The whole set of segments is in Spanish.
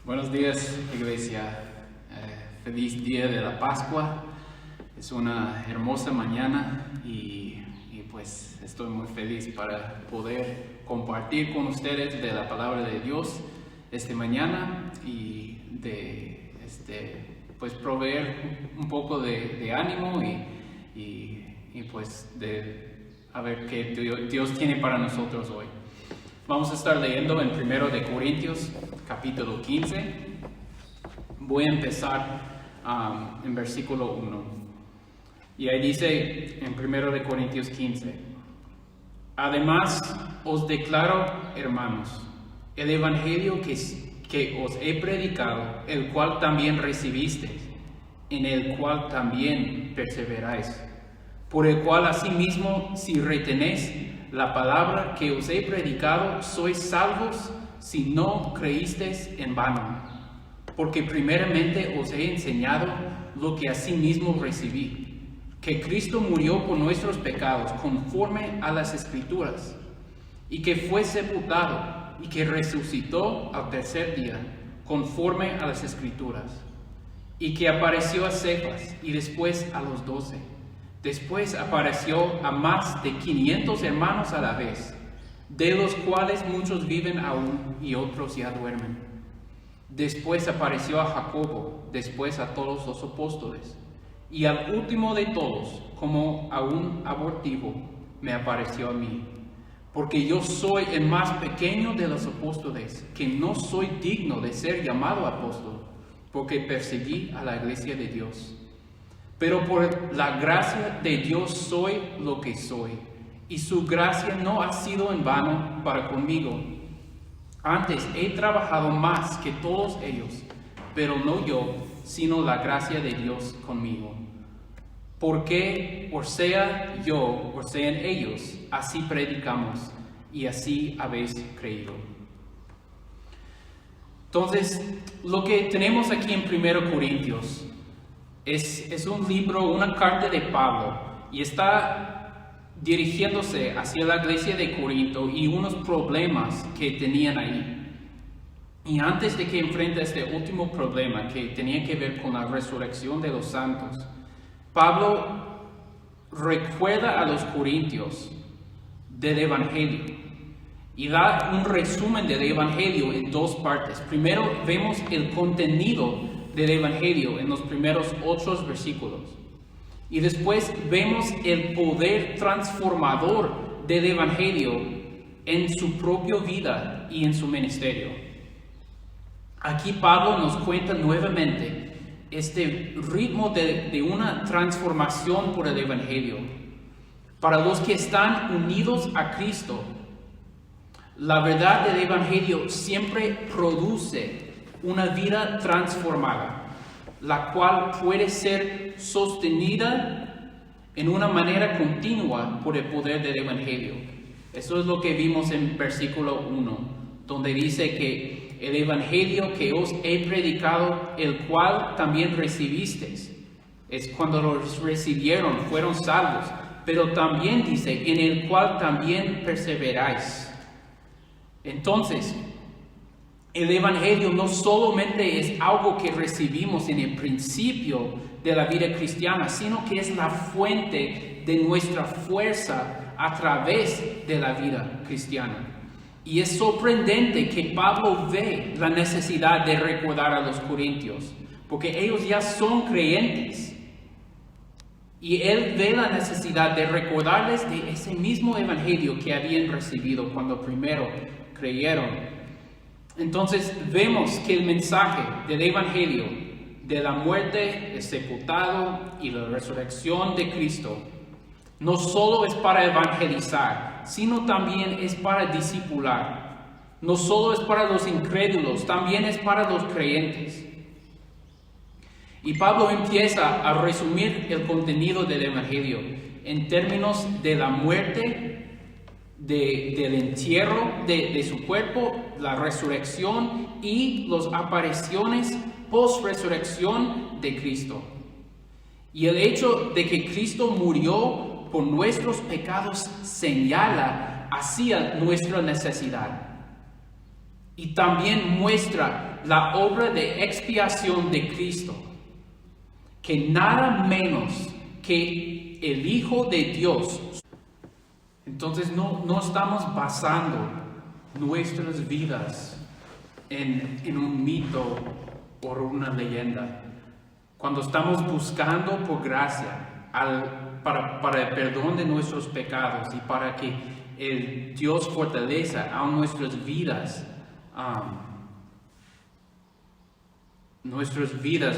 Buenos días, iglesia. Feliz día de la Pascua. Es una hermosa mañana y pues estoy muy feliz para poder compartir con ustedes de la palabra de Dios esta mañana y de pues proveer un poco de ánimo y pues de a ver qué Dios tiene para nosotros hoy. Vamos a estar leyendo en 1 de Corintios, capítulo 15. Voy a empezar en versículo 1. Y ahí dice en 1 de Corintios 15: Además os declaro, hermanos, el evangelio que os he predicado, el cual también recibisteis, en el cual también perseveráis, por el cual asimismo, si retenéis la palabra que os he predicado, sois salvos si no creísteis en vano. Porque primeramente os he enseñado lo que asimismo recibí, que Cristo murió por nuestros pecados conforme a las Escrituras, y que fue sepultado, y que resucitó al tercer día conforme a las Escrituras, y que apareció a Cefas y después a los 12. Después apareció a más de 500 hermanos a la vez, de los cuales muchos viven aún y otros ya duermen. Después apareció a Jacobo, después a todos los apóstoles, y al último de todos, como a un abortivo, me apareció a mí, porque yo soy el más pequeño de los apóstoles, que no soy digno de ser llamado apóstol, porque perseguí a la iglesia de Dios. Pero por la gracia de Dios soy lo que soy, y su gracia no ha sido en vano para conmigo. Antes he trabajado más que todos ellos, pero no yo, sino la gracia de Dios conmigo. Porque, o sea yo, o sean ellos, así predicamos, y así habéis creído. Entonces, lo que tenemos aquí en 1 Corintios es un libro, una carta de Pablo, y está dirigiéndose hacia la iglesia de Corinto y unos problemas que tenían ahí. Y antes de que enfrente este último problema que tenía que ver con la resurrección de los santos, Pablo recuerda a los corintios del Evangelio y da un resumen del Evangelio en dos partes. Primero vemos el contenido del Evangelio en los primeros 8 versículos. Y después vemos el poder transformador del Evangelio en su propia vida y en su ministerio. Aquí Pablo nos cuenta nuevamente este ritmo de una transformación por el Evangelio. Para los que están unidos a Cristo, la verdad del Evangelio siempre produce una vida transformada, la cual puede ser sostenida en una manera continua por el poder del Evangelio. Eso es lo que vimos en versículo 1, donde dice que el Evangelio que os he predicado, el cual también recibisteis, es cuando los recibieron, fueron salvos, pero también dice, en el cual también perseveráis. Entonces, el Evangelio no solamente es algo que recibimos en el principio de la vida cristiana, sino que es la fuente de nuestra fuerza a través de la vida cristiana. Y es sorprendente que Pablo ve la necesidad de recordar a los corintios, porque ellos ya son creyentes. Y él ve la necesidad de recordarles de ese mismo Evangelio que habían recibido cuando primero creyeron. Entonces vemos que el mensaje del Evangelio de la muerte, el sepultado y la resurrección de Cristo no solo es para evangelizar, sino también es para discipular. No solo es para los incrédulos, también es para los creyentes. Y Pablo empieza a resumir el contenido del Evangelio en términos de la muerte, del entierro de su cuerpo, la resurrección y las apariciones post-resurrección de Cristo. Y el hecho de que Cristo murió por nuestros pecados señala hacia nuestra necesidad. Y también muestra la obra de expiación de Cristo, que nada menos que el Hijo de Dios. Entonces no estamos basando nuestras vidas en un mito o una leyenda. Cuando estamos buscando por gracia para el perdón de nuestros pecados y para que el Dios fortaleza a nuestras vidas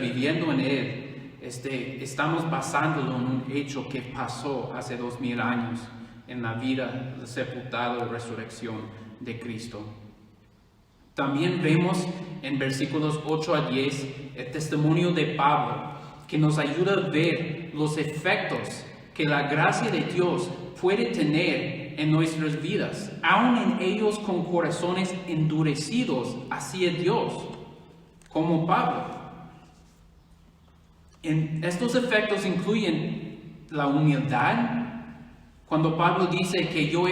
viviendo en Él, estamos basándolo en un hecho que pasó hace 2000 años en la vida, el sepultado y resurrección de Cristo. También vemos en versículos 8 a 10 el testimonio de Pablo, que nos ayuda a ver los efectos que la gracia de Dios puede tener en nuestras vidas, aun en ellos con corazones endurecidos hacia Dios, como Pablo. Estos efectos incluyen la humildad. Cuando Pablo dice que yo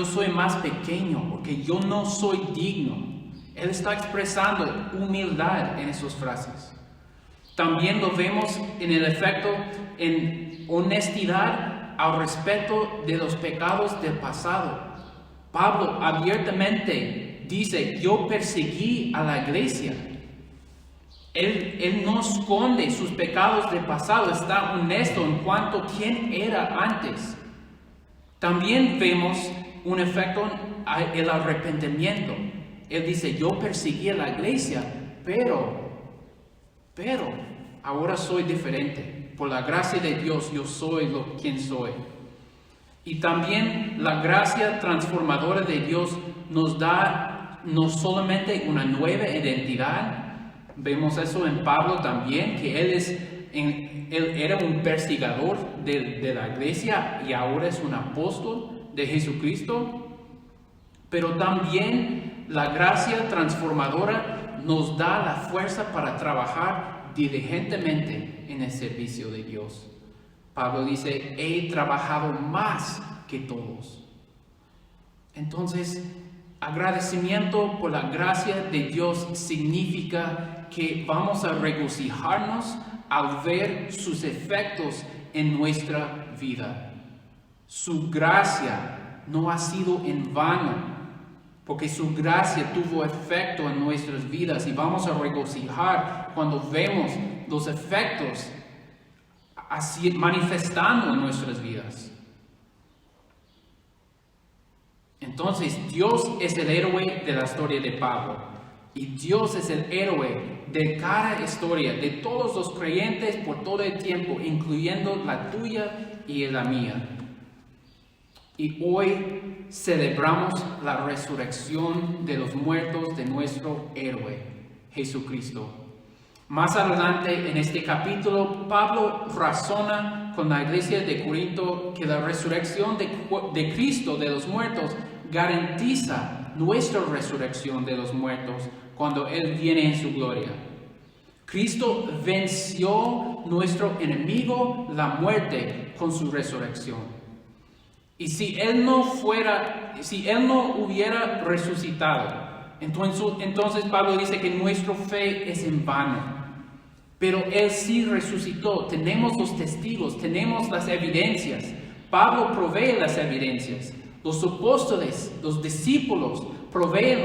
soy más pequeño porque yo no soy digno, él está expresando humildad en esas frases. También lo vemos en el efecto en honestidad al respecto de los pecados del pasado. Pablo abiertamente dice, yo perseguí a la iglesia. Él no esconde sus pecados del pasado, está honesto en cuanto a quién era antes. También vemos un efecto en el arrepentimiento. Él dice, yo perseguí a la iglesia, pero ahora soy diferente. Por la gracia de Dios yo soy quien soy. Y también la gracia transformadora de Dios nos da no solamente una nueva identidad. Vemos eso en Pablo también, que él era un perseguidor de la iglesia y ahora es un apóstol de Jesucristo. Pero también la gracia transformadora nos da la fuerza para trabajar diligentemente en el servicio de Dios. Pablo dice, he trabajado más que todos. Entonces, agradecimiento por la gracia de Dios significa que vamos a regocijarnos al ver sus efectos en nuestra vida. Su gracia no ha sido en vano, porque su gracia tuvo efecto en nuestras vidas y vamos a regocijar cuando vemos los efectos así manifestando en nuestras vidas. Entonces, Dios es el héroe de la historia de Pablo y Dios es el héroe de cada historia, de todos los creyentes por todo el tiempo, incluyendo la tuya y la mía. Y hoy celebramos la resurrección de los muertos de nuestro héroe, Jesucristo. Más adelante en este capítulo, Pablo razona con la iglesia de Corinto que la resurrección de Cristo de los muertos garantiza nuestra resurrección de los muertos cuando Él viene en su gloria. Cristo venció nuestro enemigo, la muerte, con su resurrección. Y si Él no hubiera resucitado, entonces Pablo dice que nuestra fe es en vano. Pero Él sí resucitó. Tenemos los testigos, tenemos las evidencias. Pablo provee las evidencias. Los apóstoles, los discípulos proveen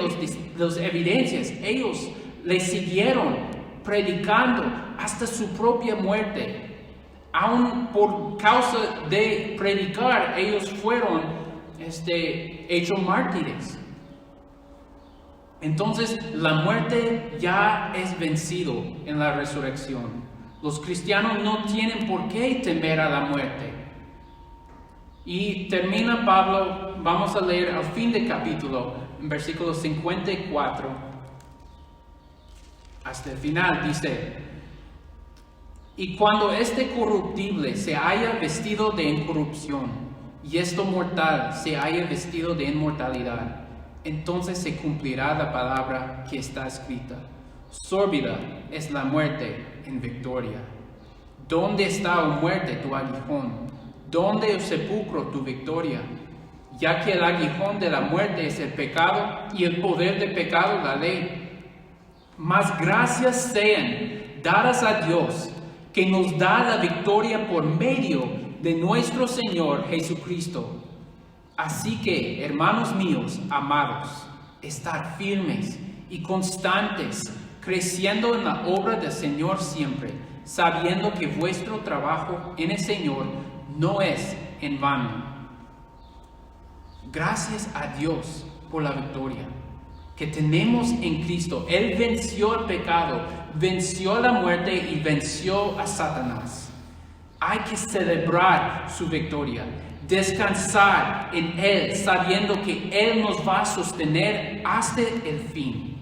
las evidencias. Ellos le siguieron predicando hasta su propia muerte. Aún por causa de predicar, ellos fueron hechos mártires. Entonces, la muerte ya es vencido en la resurrección. Los cristianos no tienen por qué temer a la muerte. Y termina Pablo, vamos a leer al fin del capítulo, en versículo 54, hasta el final, dice: y cuando este corruptible se haya vestido de incorrupción, y esto mortal se haya vestido de inmortalidad, entonces se cumplirá la palabra que está escrita: sórbida es la muerte en victoria. ¿Dónde está, oh muerte, tu aguijón? ¿Dónde, oh sepulcro, tu victoria? ya que el aguijón de la muerte es el pecado y el poder del pecado la ley. Mas gracias sean dadas a Dios, que nos da la victoria por medio de nuestro Señor Jesucristo. Así que, hermanos míos, amados, estar firmes y constantes, creciendo en la obra del Señor siempre, sabiendo que vuestro trabajo en el Señor no es en vano. Gracias a Dios por la victoria que tenemos en Cristo. Él venció el pecado, venció la muerte y venció a Satanás. Hay que celebrar su victoria, descansar en Él, sabiendo que Él nos va a sostener hasta el fin.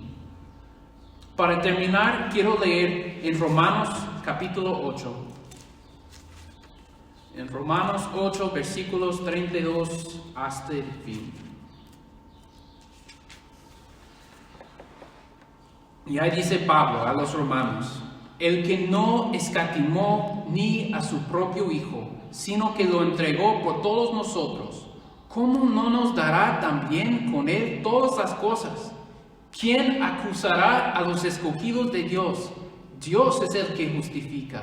Para terminar, quiero leer en Romanos capítulo 8. En Romanos 8, versículos 32 hasta el fin. Y ahí dice Pablo a los romanos: el que no escatimó ni a su propio Hijo, sino que lo entregó por todos nosotros, ¿cómo no nos dará también con Él todas las cosas? ¿Quién acusará a los escogidos de Dios? Dios es el que justifica.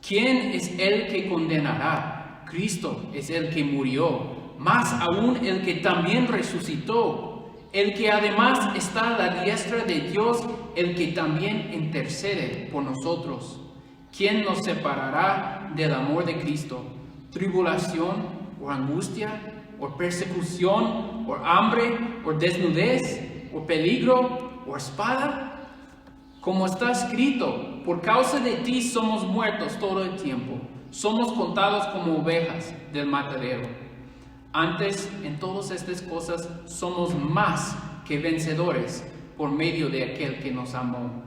¿Quién es el que condenará? Cristo es el que murió, más aún el que también resucitó, el que además está a la diestra de Dios, el que también intercede por nosotros. ¿Quién nos separará del amor de Cristo? ¿Tribulación, o angustia, o persecución, o hambre, o desnudez, o peligro, o espada? Como está escrito, por causa de ti somos muertos todo el tiempo, somos contados como ovejas del matadero. Antes, en todas estas cosas, somos más que vencedores por medio de aquel que nos amó.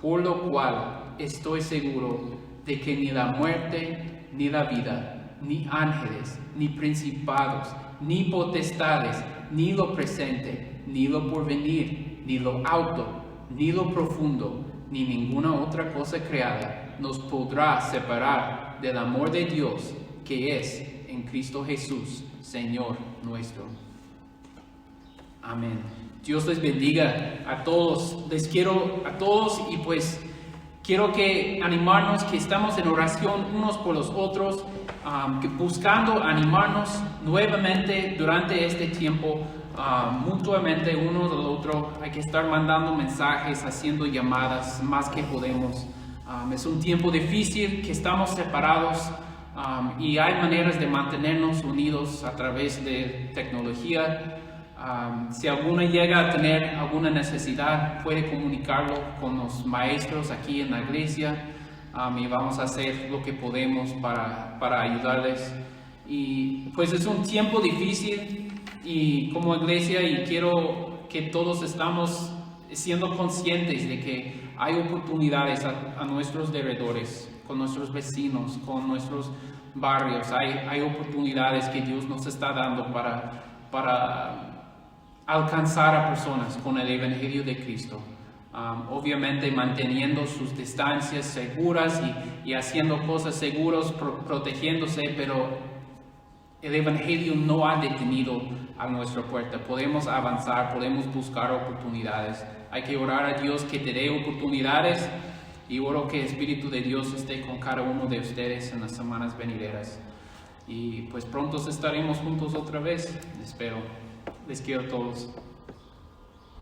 Por lo cual estoy seguro de que ni la muerte, ni la vida, ni ángeles, ni principados, ni potestades, ni lo presente, ni lo porvenir, ni lo alto, ni lo profundo, ni ninguna otra cosa creada nos podrá separar del amor de Dios que es en Cristo Jesús, Señor nuestro. Amén. Dios les bendiga a todos. Les quiero a todos y pues quiero que animarnos, que estamos en oración unos por los otros, buscando animarnos nuevamente durante este tiempo, mutuamente uno del otro. Hay que estar mandando mensajes, haciendo llamadas más que podemos. Es un tiempo difícil, que estamos separados, y hay maneras de mantenernos unidos a través de tecnología. Si alguno llega a tener alguna necesidad, puede comunicarlo con los maestros aquí en la iglesia, y vamos a hacer lo que podemos para ayudarles. Y pues es un tiempo difícil y como iglesia, y quiero que todos estamos siendo conscientes de que hay oportunidades a nuestros alrededores, con nuestros vecinos, con nuestros barrios. Hay oportunidades que Dios nos está dando para alcanzar a personas con el Evangelio de Cristo. Obviamente manteniendo sus distancias seguras y haciendo cosas seguras, protegiéndose, pero el Evangelio no ha detenido a nuestra puerta. Podemos avanzar, podemos buscar oportunidades. Hay que orar a Dios que te dé oportunidades, y oro que el Espíritu de Dios esté con cada uno de ustedes en las semanas venideras. Y pues pronto estaremos juntos otra vez, espero. Les quiero a todos.